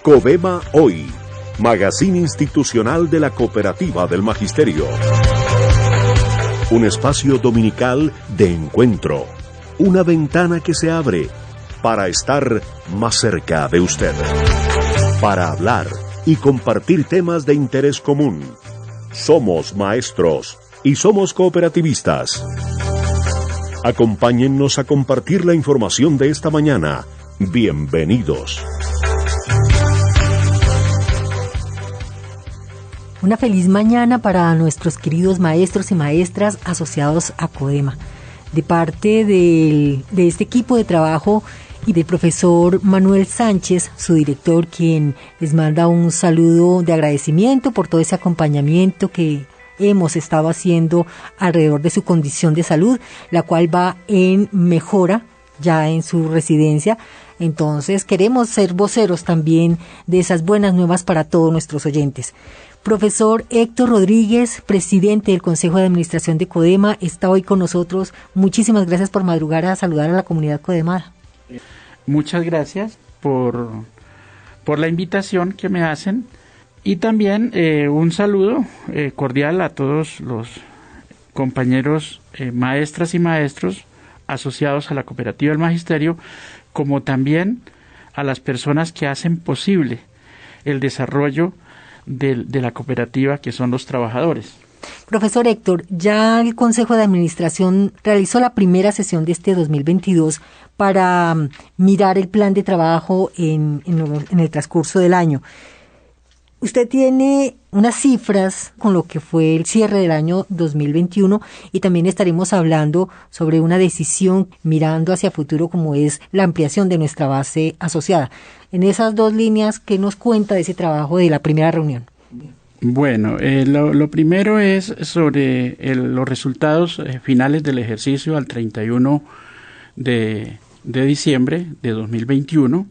Codema Hoy, magazine institucional de la Cooperativa del Magisterio. Un espacio dominical de encuentro, una ventana que se abre para estar más cerca de usted, para hablar y compartir temas de interés común. Somos maestros y somos cooperativistas. Acompáñennos a compartir la información de esta mañana. Bienvenidos. Una feliz mañana para nuestros queridos maestros y maestras asociados a Codema. De parte de este equipo de trabajo y del profesor Manuel Sánchez, su director, quien les manda un saludo de agradecimiento por todo ese acompañamiento que hemos estado haciendo alrededor de su condición de salud, la cual va en mejora ya en su residencia. Entonces queremos ser voceros también de esas buenas nuevas para todos nuestros oyentes. Profesor Héctor Rodríguez, presidente del Consejo de Administración de Codema, está hoy con nosotros. Muchísimas gracias por madrugar a saludar a la comunidad codemada. Muchas gracias por la invitación que me hacen y también un saludo cordial a todos los compañeros maestras y maestros asociados a la Cooperativa del Magisterio, como también a las personas que hacen posible el desarrollo de la cooperativa, que son los trabajadores. Profesor Héctor, ya el Consejo de Administración realizó la primera sesión de este 2022 para mirar el plan de trabajo en el transcurso del año. Usted tiene unas cifras con lo que fue el cierre del año 2021 y también estaremos hablando sobre una decisión mirando hacia futuro, como es la ampliación de nuestra base asociada. En esas dos líneas, ¿qué nos cuenta de ese trabajo de la primera reunión? Bueno, lo primero es sobre los resultados finales del ejercicio al 31 de diciembre de 2021,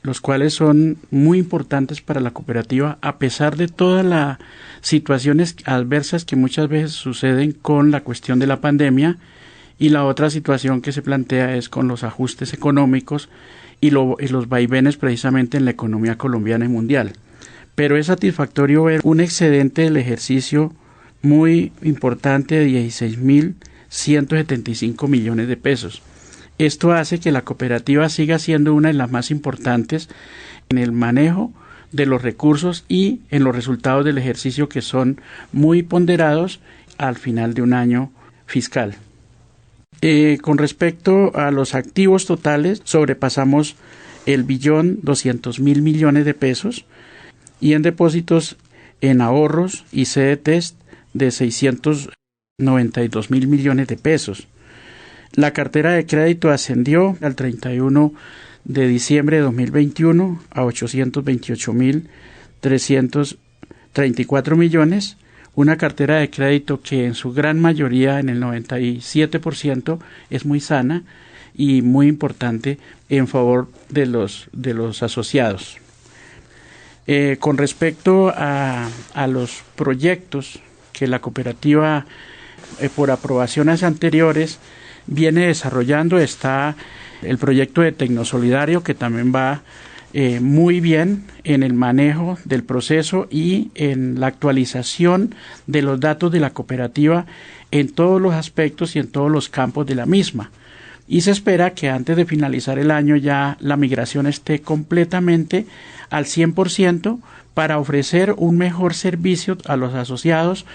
los cuales son muy importantes para la cooperativa, a pesar de todas las situaciones adversas que muchas veces suceden con la cuestión de la pandemia, y la otra situación que se plantea es con los ajustes económicos y los vaivenes precisamente en la economía colombiana y mundial. Pero es satisfactorio ver un excedente del ejercicio muy importante de 16.175 millones de pesos. Esto hace que la cooperativa siga siendo una de las más importantes en el manejo de los recursos y en los resultados del ejercicio, que son muy ponderados al final de un año fiscal. Con respecto a los activos totales, sobrepasamos el 1.200.000 millones de pesos, y en depósitos en ahorros y CDTs de 692.000 millones de pesos. La cartera de crédito ascendió al 31 de diciembre de 2021 a 828.334 millones, una cartera de crédito que en su gran mayoría, en el 97%, es muy sana y muy importante en favor de los asociados. Con respecto a los proyectos que la cooperativa, por aprobaciones anteriores, viene desarrollando, está el proyecto de Tecnosolidario, que también va muy bien en el manejo del proceso y en la actualización de los datos de la cooperativa en todos los aspectos y en todos los campos de la misma. Y se espera que antes de finalizar el año ya la migración esté completamente al 100% para ofrecer un mejor servicio a los asociados,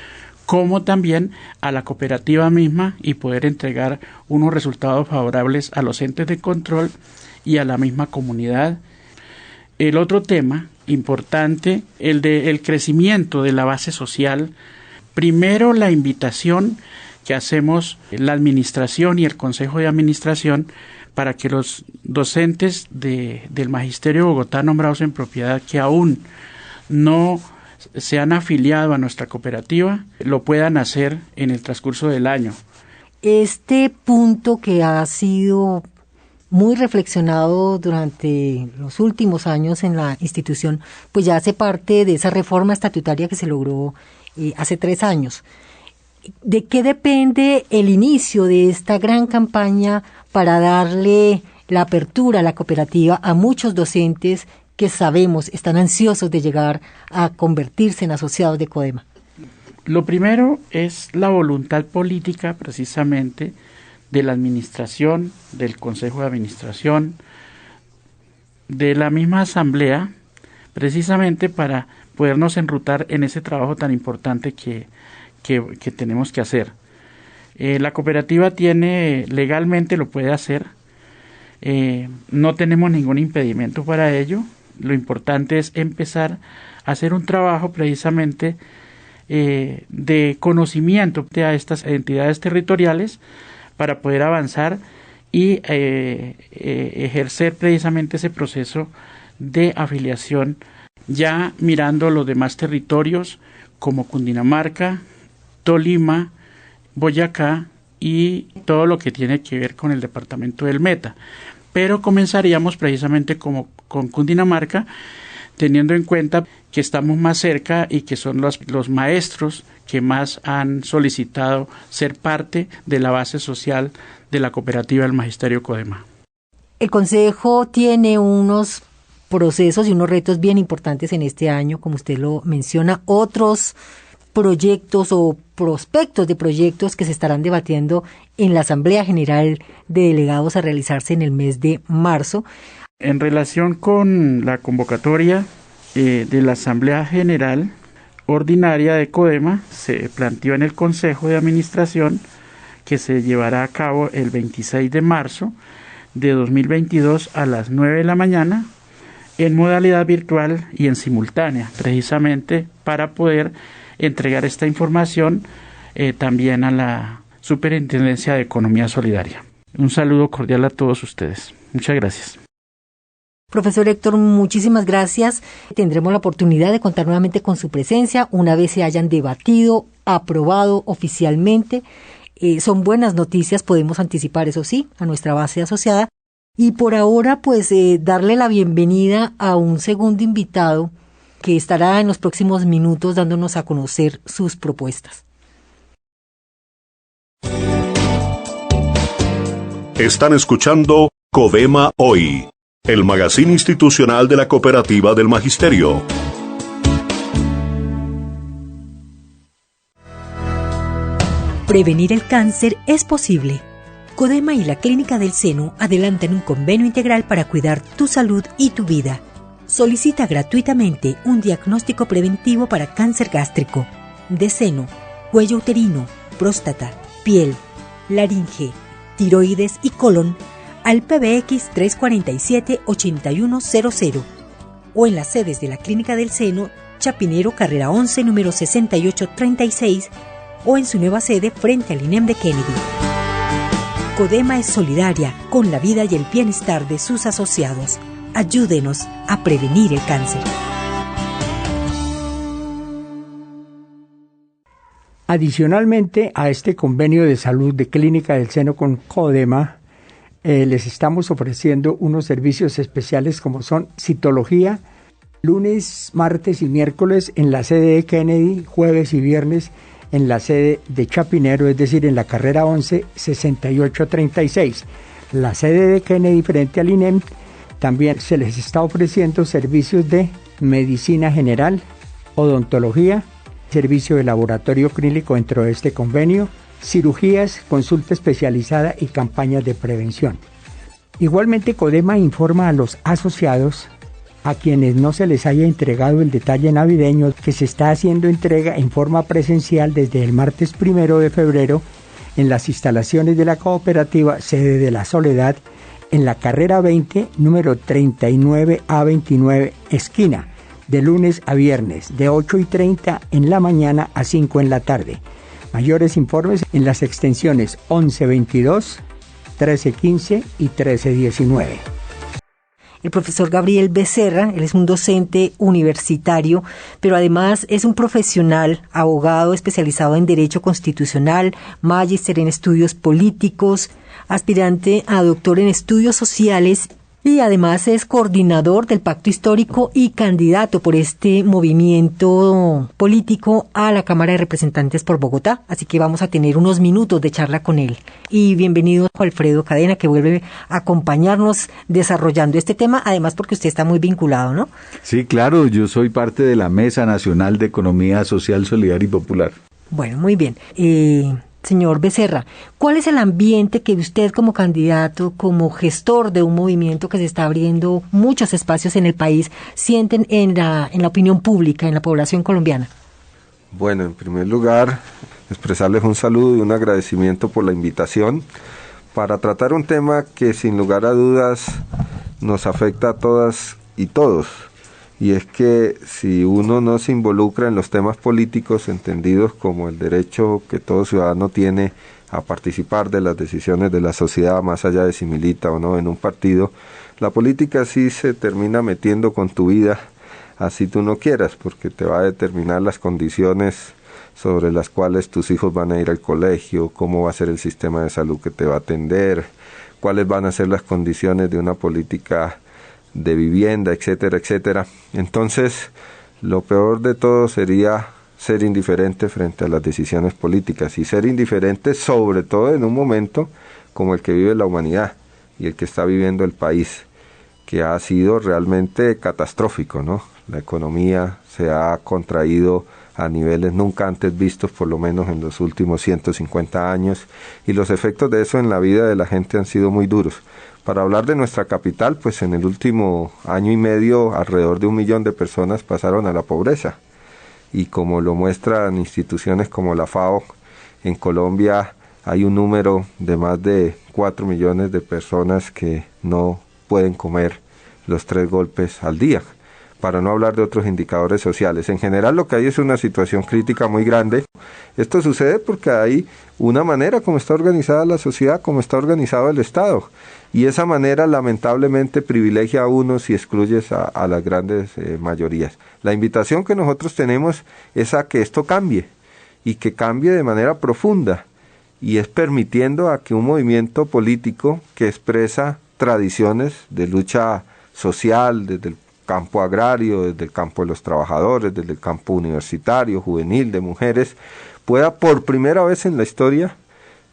como también a la cooperativa misma, y poder entregar unos resultados favorables a los entes de control y a la misma comunidad. El otro tema importante, el crecimiento de la base social. Primero, la invitación que hacemos la administración y el Consejo de Administración para que los docentes del Magisterio de Bogotá nombrados en propiedad, que aún no se han afiliado a nuestra cooperativa, lo puedan hacer en el transcurso del año. Este punto, que ha sido muy reflexionado durante los últimos años en la institución, pues ya hace parte de esa reforma estatutaria que se logró hace 3 años. ¿De qué depende el inicio de esta gran campaña para darle la apertura a la cooperativa a muchos docentes que sabemos están ansiosos de llegar a convertirse en asociados de CODEMA? Lo primero es la voluntad política precisamente de la administración, del Consejo de Administración, de la misma Asamblea, precisamente para podernos enrutar en ese trabajo tan importante que tenemos que hacer. La cooperativa legalmente lo puede hacer, no tenemos ningún impedimento para ello. Lo importante es empezar a hacer un trabajo precisamente de conocimiento a estas entidades territoriales para poder avanzar y ejercer precisamente ese proceso de afiliación, ya mirando los demás territorios como Cundinamarca, Tolima, Boyacá y todo lo que tiene que ver con el departamento del Meta. Pero comenzaríamos precisamente con Cundinamarca, teniendo en cuenta que estamos más cerca y que son los maestros que más han solicitado ser parte de la base social de la cooperativa del Magisterio CODEMA. El Consejo tiene unos procesos y unos retos bien importantes en este año, como usted lo menciona, otros proyectos o prospectos de proyectos que se estarán debatiendo en la Asamblea General de Delegados a realizarse en el mes de marzo. En relación con la convocatoria de la Asamblea General Ordinaria de CODEMA, se planteó en el Consejo de Administración que se llevará a cabo el 26 de marzo de 2022 a las 9 de la mañana en modalidad virtual y en simultánea, precisamente para poder entregar esta información también a la Superintendencia de Economía Solidaria. Un saludo cordial a todos ustedes. Muchas gracias. Profesor Héctor, muchísimas gracias. Tendremos la oportunidad de contar nuevamente con su presencia una vez se hayan debatido, aprobado oficialmente. Son buenas noticias, podemos anticipar, eso sí, a nuestra base asociada. Y por ahora, pues, darle la bienvenida a un segundo invitado que estará en los próximos minutos dándonos a conocer sus propuestas. Están escuchando CODEMA Hoy, el magazine institucional de la Cooperativa del Magisterio. Prevenir el cáncer es posible. CODEMA y la Clínica del Seno adelantan un convenio integral para cuidar tu salud y tu vida. Solicita gratuitamente un diagnóstico preventivo para cáncer gástrico, de seno, cuello uterino, próstata, piel, laringe, tiroides y colon al PBX 347-8100 o en las sedes de la Clínica del Seno, Chapinero, carrera 11, número 6836 o en su nueva sede frente al INEM de Kennedy. CODEMA es solidaria con la vida y el bienestar de sus asociados. Ayúdenos a prevenir el cáncer. Adicionalmente a este convenio de salud de Clínica del Seno con CODEMA, les estamos ofreciendo unos servicios especiales como son citología, lunes, martes y miércoles en la sede de Kennedy, jueves y viernes en la sede de Chapinero, es decir, en la carrera 11, 6836. La sede de Kennedy frente al INEM. También se les está ofreciendo servicios de medicina general, odontología, servicio de laboratorio clínico dentro de este convenio, cirugías, consulta especializada y campañas de prevención. Igualmente, CODEMA informa a los asociados a quienes no se les haya entregado el detalle navideño que se está haciendo entrega en forma presencial desde el martes 1 de febrero en las instalaciones de la cooperativa sede de La Soledad, en la carrera 20, número 39A29, esquina, de lunes a viernes, de 8:30 en la mañana a 5 en la tarde. Mayores informes en las extensiones 1122, 1315 y 1319. El profesor Gabriel Becerra, él es un docente universitario, pero además es un profesional, abogado especializado en Derecho Constitucional, magíster en Estudios Políticos, aspirante a doctor en Estudios Sociales Y además es coordinador del Pacto Histórico y candidato por este movimiento político a la Cámara de Representantes por Bogotá. Así que vamos a tener unos minutos de charla con él. Y bienvenido Alfredo Cadena, que vuelve a acompañarnos desarrollando este tema, además porque usted está muy vinculado, ¿no? Sí, claro, yo soy parte de la Mesa Nacional de Economía Social, Solidaria y Popular. Bueno, muy bien. Señor Becerra, ¿cuál es el ambiente que usted como candidato, como gestor de un movimiento que se está abriendo muchos espacios en el país, sienten en la opinión pública, en la población colombiana? Bueno, en primer lugar, expresarles un saludo y un agradecimiento por la invitación para tratar un tema que sin lugar a dudas nos afecta a todas y todos. Y es que si uno no se involucra en los temas políticos entendidos como el derecho que todo ciudadano tiene a participar de las decisiones de la sociedad, más allá de si milita o no en un partido, la política sí se termina metiendo con tu vida, así tú no quieras, porque te va a determinar las condiciones sobre las cuales tus hijos van a ir al colegio, cómo va a ser el sistema de salud que te va a atender, cuáles van a ser las condiciones de una política de vivienda, etcétera, etcétera. Entonces, lo peor de todo sería ser indiferente frente a las decisiones políticas y ser indiferente sobre todo en un momento como el que vive la humanidad y el que está viviendo el país, que ha sido realmente catastrófico, ¿no? La economía se ha contraído a niveles nunca antes vistos, por lo menos en los últimos 150 años, y los efectos de eso en la vida de la gente han sido muy duros. Para hablar de nuestra capital, pues en el último año y medio alrededor de 1 millón de personas pasaron a la pobreza, y como lo muestran instituciones como la FAO, en Colombia hay un número de más de 4 millones de personas que no pueden comer los 3 golpes al día, para no hablar de otros indicadores sociales. En general lo que hay es una situación crítica muy grande. Esto sucede porque hay una manera como está organizada la sociedad, como está organizado el Estado, y esa manera lamentablemente privilegia a unos y excluye a las grandes mayorías. La invitación que nosotros tenemos es a que esto cambie, y que cambie de manera profunda, y es permitiendo a que un movimiento político que expresa tradiciones de lucha social desde el campo agrario, desde el campo de los trabajadores, desde el campo universitario, juvenil, de mujeres, pueda por primera vez en la historia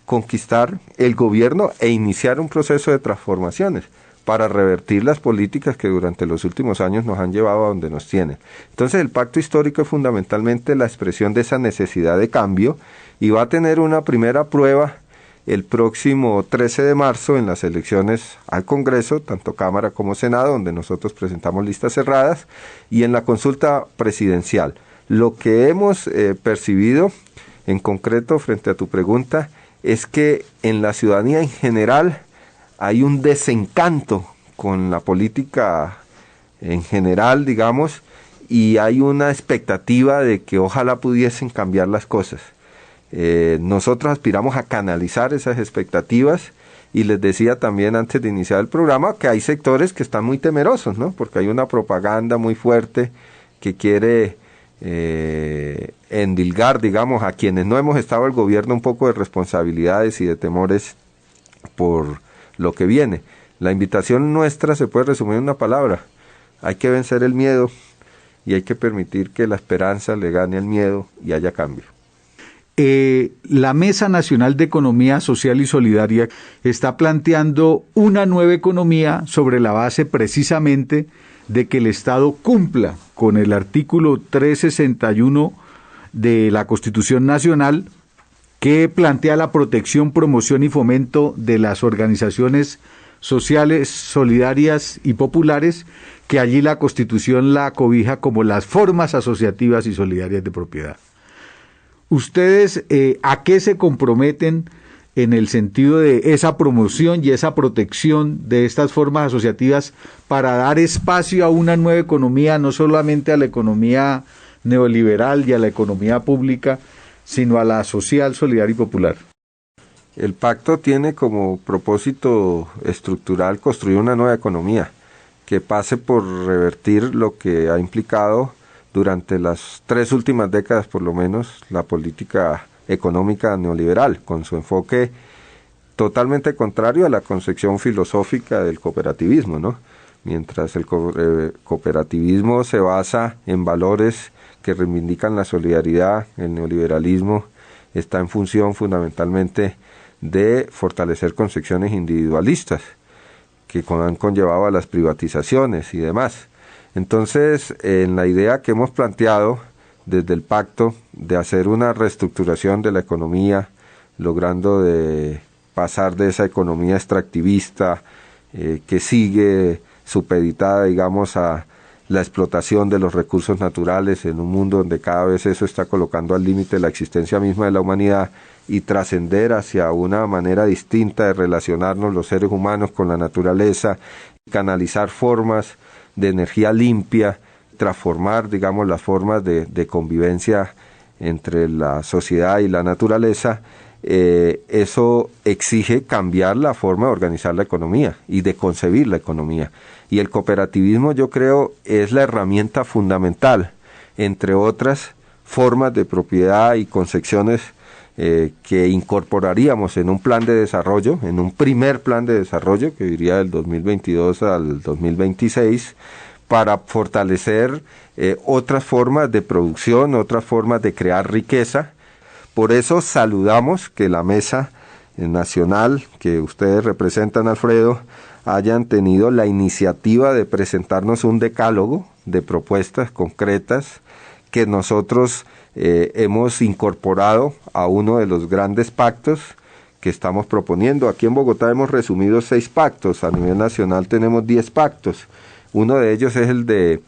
conquistar el gobierno e iniciar un proceso de transformaciones para revertir las políticas que durante los últimos años nos han llevado a donde nos tienen. Entonces el pacto histórico es fundamentalmente la expresión de esa necesidad de cambio y va a tener una primera prueba el próximo 13 de marzo en las elecciones al Congreso, tanto Cámara como Senado, donde nosotros presentamos listas cerradas, y en la consulta presidencial. Lo que hemos percibido en concreto frente a tu pregunta es que en la ciudadanía en general hay un desencanto con la política en general, digamos, y hay una expectativa de que ojalá pudiesen cambiar las cosas. Nosotros aspiramos a canalizar esas expectativas y les decía también antes de iniciar el programa que hay sectores que están muy temerosos, ¿no? Porque hay una propaganda muy fuerte que quiere endilgar, digamos, a quienes no hemos estado al gobierno un poco de responsabilidades y de temores por lo que viene. La invitación nuestra se puede resumir en una palabra: hay que vencer el miedo y hay que permitir que la esperanza le gane al miedo y haya cambio. La Mesa Nacional de Economía Social y Solidaria está planteando una nueva economía sobre la base precisamente de que el Estado cumpla con el artículo 361 de la Constitución Nacional, que plantea la protección, promoción y fomento de las organizaciones sociales, solidarias y populares, que allí la Constitución la cobija como las formas asociativas y solidarias de propiedad. ¿Ustedes a qué se comprometen en el sentido de esa promoción y esa protección de estas formas asociativas para dar espacio a una nueva economía, no solamente a la economía neoliberal y a la economía pública, sino a la social, solidaria y popular? El pacto tiene como propósito estructural construir una nueva economía que pase por revertir lo que ha implicado durante las 3 últimas décadas, por lo menos, la política económica neoliberal, con su enfoque totalmente contrario a la concepción filosófica del cooperativismo, ¿no? Mientras el cooperativismo se basa en valores que reivindican la solidaridad, el neoliberalismo está en función fundamentalmente de fortalecer concepciones individualistas que han conllevado a las privatizaciones y demás. Entonces, en la idea que hemos planteado desde el pacto de hacer una reestructuración de la economía, logrando de pasar de esa economía extractivista que sigue supeditada, digamos, a la explotación de los recursos naturales en un mundo donde cada vez eso está colocando al límite la existencia misma de la humanidad, y trascender hacia una manera distinta de relacionarnos los seres humanos con la naturaleza, canalizar formas de energía limpia, transformar, digamos, las formas de convivencia entre la sociedad y la naturaleza. Eso exige cambiar la forma de organizar la economía y de concebir la economía. Y el cooperativismo, yo creo, es la herramienta fundamental, entre otras formas de propiedad y concepciones que incorporaríamos en un plan de desarrollo, en un primer plan de desarrollo, que iría del 2022 al 2026, para fortalecer otras formas de producción, otras formas de crear riqueza. Por eso saludamos que la mesa nacional que ustedes representan, Alfredo, hayan tenido la iniciativa de presentarnos un decálogo de propuestas concretas que nosotros hemos incorporado a uno de los grandes pactos que estamos proponiendo. Aquí en Bogotá hemos resumido 6 pactos, a nivel nacional tenemos 10 pactos. Uno de ellos es el de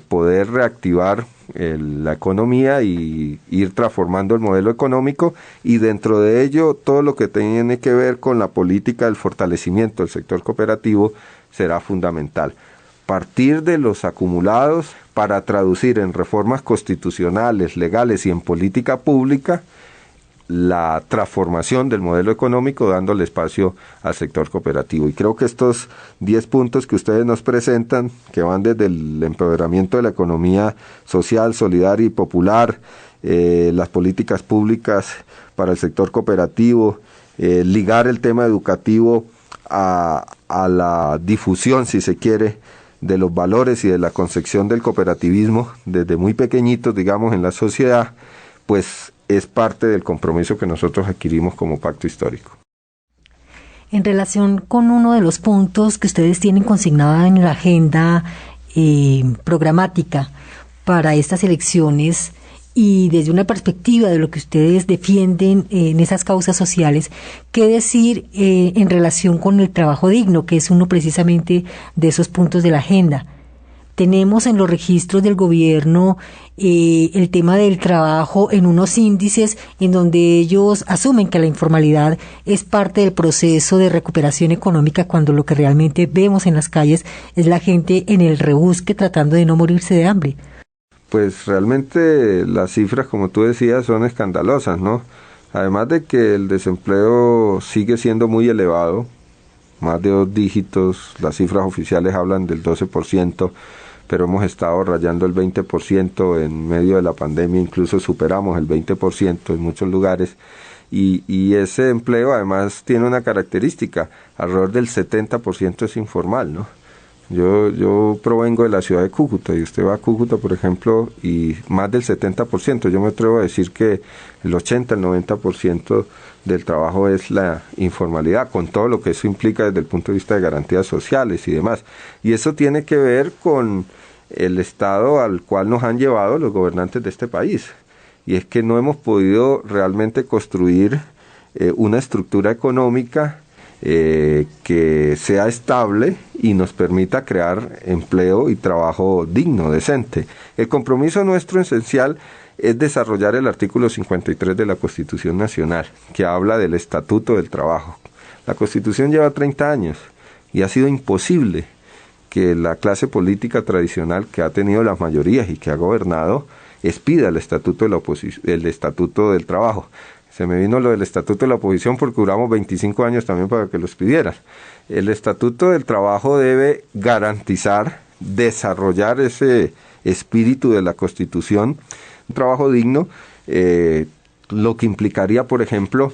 poder reactivar la economía y ir transformando el modelo económico, y dentro de ello todo lo que tiene que ver con la política del fortalecimiento del sector cooperativo será fundamental. Partir de los acumulados para traducir en reformas constitucionales, legales y en política pública la transformación del modelo económico, dándole espacio al sector cooperativo. Y creo que estos 10 puntos que ustedes nos presentan, que van desde el empoderamiento de la economía social, solidaria y popular, las políticas públicas para el sector cooperativo, ligar el tema educativo a la difusión, si se quiere, de los valores y de la concepción del cooperativismo desde muy pequeñitos, digamos, en la sociedad, pues es parte del compromiso que nosotros adquirimos como pacto histórico. En relación con uno de los puntos que ustedes tienen consignada en la agenda programática para estas elecciones, y desde una perspectiva de lo que ustedes defienden en esas causas sociales, ¿qué decir en relación con el trabajo digno, que es uno precisamente de esos puntos de la agenda? Tenemos en los registros del gobierno el tema del trabajo en unos índices en donde ellos asumen que la informalidad es parte del proceso de recuperación económica, cuando lo que realmente vemos en las calles es la gente en el rebusque tratando de no morirse de hambre. Pues realmente las cifras, como tú decías, son escandalosas, ¿no? Además de que el desempleo sigue siendo muy elevado, más de 2 dígitos, las cifras oficiales hablan del 12%, pero hemos estado rayando el 20% en medio de la pandemia, incluso superamos el 20% en muchos lugares, y ese empleo además tiene una característica, alrededor del 70% es informal, ¿no? Yo provengo de la ciudad de Cúcuta, y usted va a Cúcuta, por ejemplo, y más del 70%, yo me atrevo a decir que el 80, el 90% del trabajo es la informalidad, con todo lo que eso implica desde el punto de vista de garantías sociales y demás. Y eso tiene que ver con el estado al cual nos han llevado los gobernantes de este país. Y es que no hemos podido realmente construir una estructura económica que sea estable y nos permita crear empleo y trabajo digno, decente. El compromiso nuestro esencial es desarrollar el artículo 53 de la Constitución Nacional, que habla del Estatuto del Trabajo. La Constitución lleva 30 años y ha sido imposible que la clase política tradicional, que ha tenido las mayorías y que ha gobernado, expida el Estatuto el Estatuto del Trabajo. Se me vino lo del Estatuto de la Oposición porque duramos 25 años también para que los pidieran. El Estatuto del Trabajo debe garantizar, desarrollar ese espíritu de la Constitución, un trabajo digno, lo que implicaría, por ejemplo,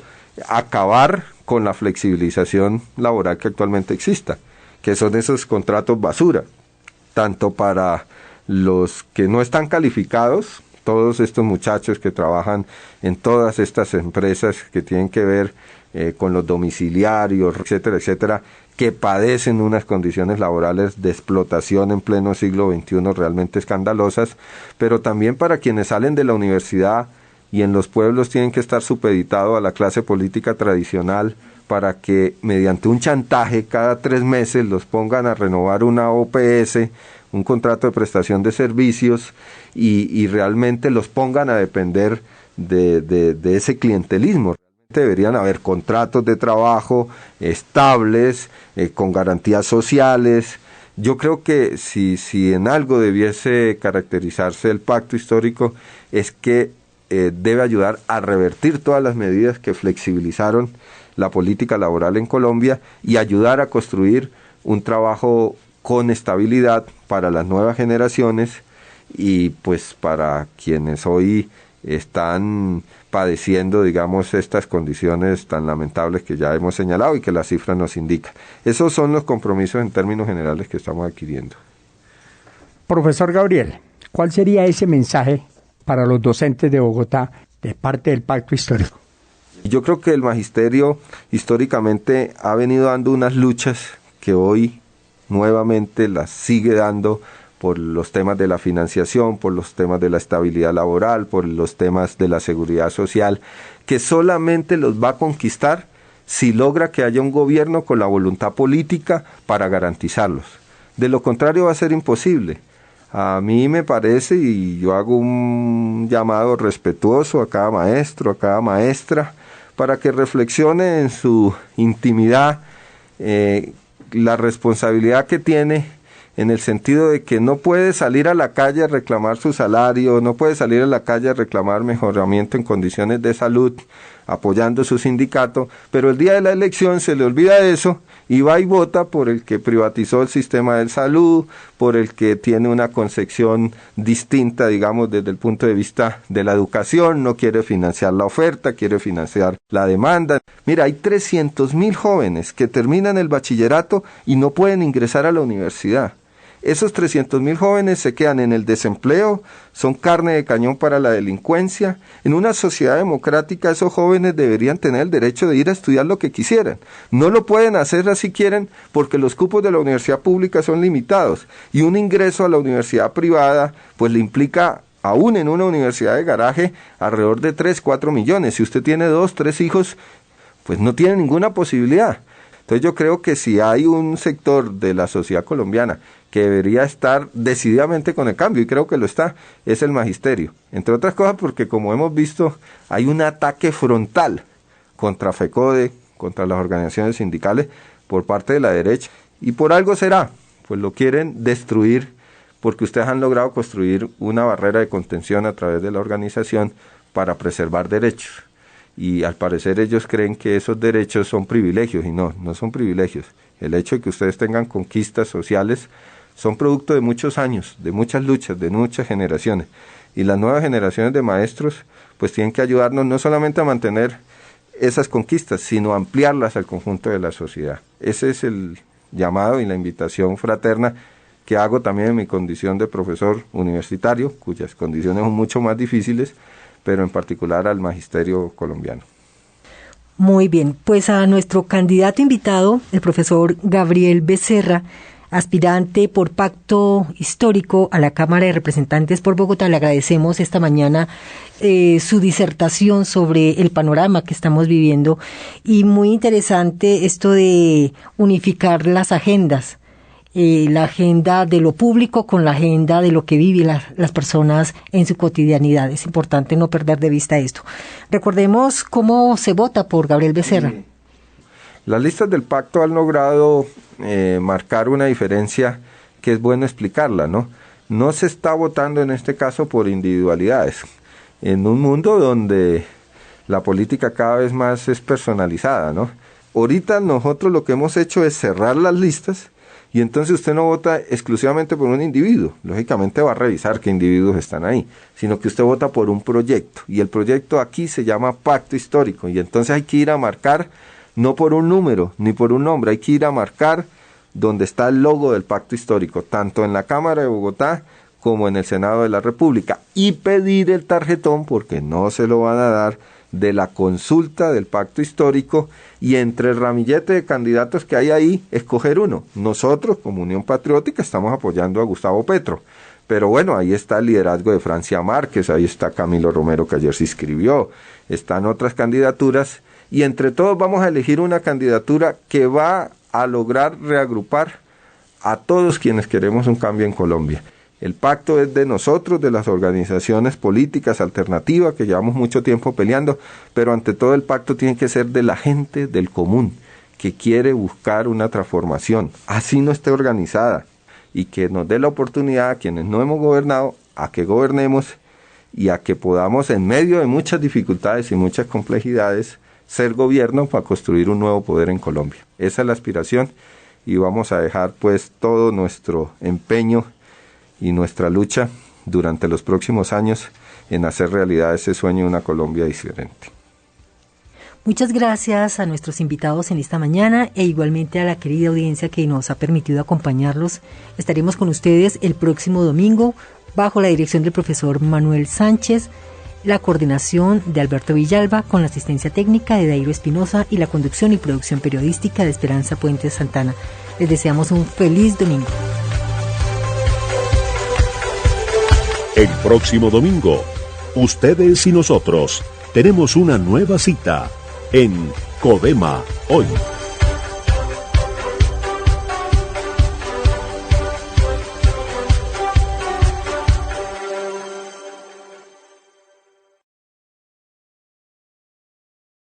acabar con la flexibilización laboral que actualmente exista, que son esos contratos basura, tanto para los que no están calificados, todos estos muchachos que trabajan en todas estas empresas que tienen que ver con los domiciliarios, etcétera, etcétera, que padecen unas condiciones laborales de explotación en pleno siglo XXI realmente escandalosas, pero también para quienes salen de la universidad y en los pueblos tienen que estar supeditados a la clase política tradicional para que mediante un chantaje cada 3 meses los pongan a renovar una OPS, un contrato de prestación de servicios, y realmente los pongan a depender de ese clientelismo. Deberían haber contratos de trabajo estables, con garantías sociales. Yo creo que si en algo debiese caracterizarse el pacto histórico es que debe ayudar a revertir todas las medidas que flexibilizaron la política laboral en Colombia y ayudar a construir un trabajo con estabilidad para las nuevas generaciones y pues para quienes hoy están padeciendo, digamos, estas condiciones tan lamentables que ya hemos señalado y que las cifras nos indican. Esos son los compromisos en términos generales que estamos adquiriendo. Profesor Gabriel, ¿cuál sería ese mensaje para los docentes de Bogotá de parte del pacto histórico? Yo creo que el magisterio históricamente ha venido dando unas luchas que hoy nuevamente las sigue dando por los temas de la financiación, por los temas de la estabilidad laboral, por los temas de la seguridad social, que solamente los va a conquistar si logra que haya un gobierno con la voluntad política para garantizarlos. De lo contrario va a ser imposible. A mí me parece, y yo hago un llamado respetuoso a cada maestro, a cada maestra, para que reflexione en su intimidad la responsabilidad que tiene, en el sentido de que no puede salir a la calle a reclamar su salario, no puede salir a la calle a reclamar mejoramiento en condiciones de salud, apoyando su sindicato, pero el día de la elección se le olvida eso y va y vota por el que privatizó el sistema de salud, por el que tiene una concepción distinta, digamos, desde el punto de vista de la educación, no quiere financiar la oferta, quiere financiar la demanda. Mira, hay 300.000 jóvenes que terminan el bachillerato y no pueden ingresar a la universidad. Esos 300.000 jóvenes se quedan en el desempleo, son carne de cañón para la delincuencia. En una sociedad democrática esos jóvenes deberían tener el derecho de ir a estudiar lo que quisieran. No lo pueden hacer así quieren porque los cupos de la universidad pública son limitados y un ingreso a la universidad privada pues le implica, aún en una universidad de garaje, alrededor de 3-4 millones. Si usted tiene 2-3 hijos, pues no tiene ninguna posibilidad. Entonces yo creo que si hay un sector de la sociedad colombiana que debería estar decididamente con el cambio, y creo que lo está, es el magisterio. Entre otras cosas porque, como hemos visto, hay un ataque frontal contra FECODE, contra las organizaciones sindicales, por parte de la derecha. Y por algo será, pues lo quieren destruir, porque ustedes han logrado construir una barrera de contención a través de la organización para preservar derechos. Y al parecer ellos creen que esos derechos son privilegios, y no son privilegios. El hecho de que ustedes tengan conquistas sociales son producto de muchos años, de muchas luchas, de muchas generaciones. Y las nuevas generaciones de maestros pues tienen que ayudarnos no solamente a mantener esas conquistas, sino a ampliarlas al conjunto de la sociedad. Ese es el llamado y la invitación fraterna que hago también en mi condición de profesor universitario, cuyas condiciones son mucho más difíciles, pero en particular al magisterio colombiano. Muy bien, pues a nuestro candidato invitado, el profesor Gabriel Becerra, aspirante por pacto histórico a la Cámara de Representantes por Bogotá, le agradecemos esta mañana su disertación sobre el panorama que estamos viviendo, y muy interesante esto de unificar las agendas, la agenda de lo público con la agenda de lo que viven las personas en su cotidianidad. Es importante no perder de vista esto. Recordemos cómo se vota por Gabriel Becerra. Las listas del pacto han logrado marcar una diferencia que es bueno explicarla, ¿no? No se está votando en este caso por individualidades. En un mundo donde la política cada vez más es personalizada, ¿no? Ahorita nosotros lo que hemos hecho es cerrar las listas y entonces usted no vota exclusivamente por un individuo. Lógicamente va a revisar qué individuos están ahí, sino que usted vota por un proyecto. Y el proyecto aquí se llama pacto histórico y entonces hay que ir a marcar no por un número ni por un nombre, hay que ir a marcar donde está el logo del pacto histórico, tanto en la Cámara de Bogotá como en el Senado de la República, y pedir el tarjetón, porque no se lo van a dar, de la consulta del pacto histórico, y entre el ramillete de candidatos que hay ahí, escoger uno. Nosotros, como Unión Patriótica, estamos apoyando a Gustavo Petro, pero bueno, ahí está el liderazgo de Francia Márquez, ahí está Camilo Romero, que ayer se inscribió, están otras candidaturas, y entre todos vamos a elegir una candidatura que va a lograr reagrupar a todos quienes queremos un cambio en Colombia. El pacto es de nosotros, de las organizaciones políticas alternativas que llevamos mucho tiempo peleando, pero ante todo el pacto tiene que ser de la gente del común, que quiere buscar una transformación, así no esté organizada, y que nos dé la oportunidad a quienes no hemos gobernado, a que gobernemos y a que podamos, en medio de muchas dificultades y muchas complejidades, ser gobierno para construir un nuevo poder en Colombia. Esa es la aspiración, y vamos a dejar pues todo nuestro empeño y nuestra lucha durante los próximos años en hacer realidad ese sueño de una Colombia diferente. Muchas gracias a nuestros invitados en esta mañana e igualmente a la querida audiencia que nos ha permitido acompañarlos. Estaremos con ustedes el próximo domingo bajo la dirección del profesor Manuel Sánchez, la coordinación de Alberto Villalba, con la asistencia técnica de Dairo Espinosa y la conducción y producción periodística de Esperanza Puentes Santana. Les deseamos un feliz domingo. El próximo domingo, ustedes y nosotros tenemos una nueva cita en Codema Hoy.